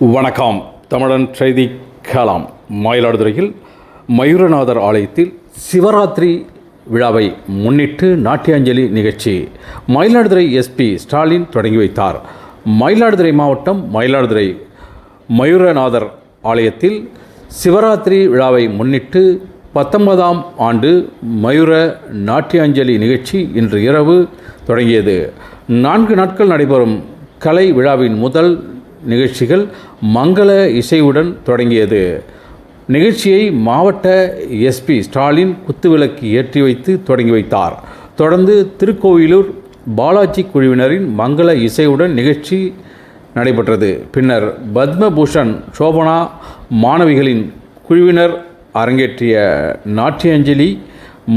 வணக்கம். தமிழன் செய்தி கேளாம். மயிலாடுதுறையில் மயூரநாதர் ஆலயத்தில் சிவராத்திரி விழாவை முன்னிட்டு நாட்டியாஞ்சலி நிகழ்ச்சி மயிலாடுதுறை எஸ்பி ஸ்டாலின் தொடங்கி வைத்தார். மயிலாடுதுறை மாவட்டம் மயிலாடுதுறை மயூரநாதர் ஆலயத்தில் சிவராத்திரி விழாவை முன்னிட்டு 19ஆம் ஆண்டு மயூர நாட்டியாஞ்சலி நிகழ்ச்சி இன்று இரவு தொடங்கியது. 4 நாட்கள் நடைபெறும் கலை விழாவின் முதல் நிகழ்ச்சிகள் மங்கள இசையுடன் தொடங்கியது. நிகழ்ச்சியை மாவட்ட எஸ்பி ஸ்டாலின் குத்துவிளக்கு ஏற்றி வைத்து தொடங்கி வைத்தார். தொடர்ந்து திருக்கோயிலூர் பாலாஜி குழுவினரின் மங்கள இசையுடன் நிகழ்ச்சி நடைபெற்றது. பின்னர் பத்மபூஷன் சோபனா மாணவிகளின் குழுவினர் அரங்கேற்றிய நாட்டியாஞ்சலி,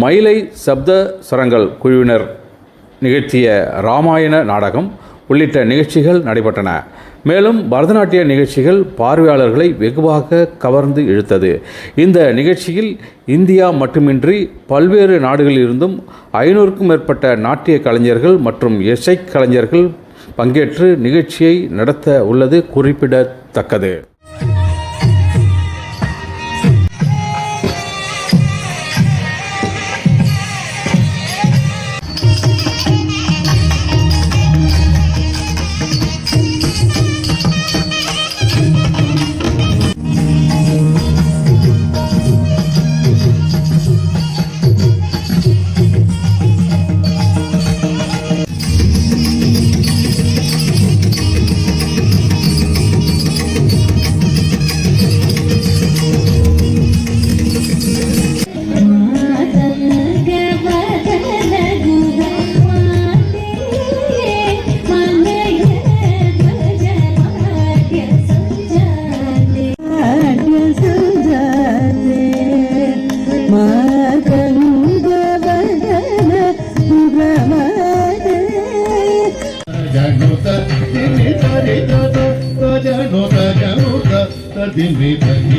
மயிலை சப்த ஸ்வரங்கள் குழுவினர் நிகழ்த்திய இராமாயண நாடகம் உள்ளிட்ட நிகழ்ச்சிகள் நடைபெற்றன. மேலும் பரதநாட்டிய நிகழ்ச்சிகள் பார்வையாளர்களை வெகுவாக கவர்ந்து இழுத்தது. இந்த நிகழ்ச்சியில் இந்தியா மட்டுமின்றி பல்வேறு நாடுகளிலிருந்தும் 500க்கும் மேற்பட்ட நாட்டிய கலைஞர்கள் மற்றும் இசை கலைஞர்கள் பங்கேற்று நிகழ்ச்சியை நடத்த உள்ளது குறிப்பிடத்தக்கது. Dimi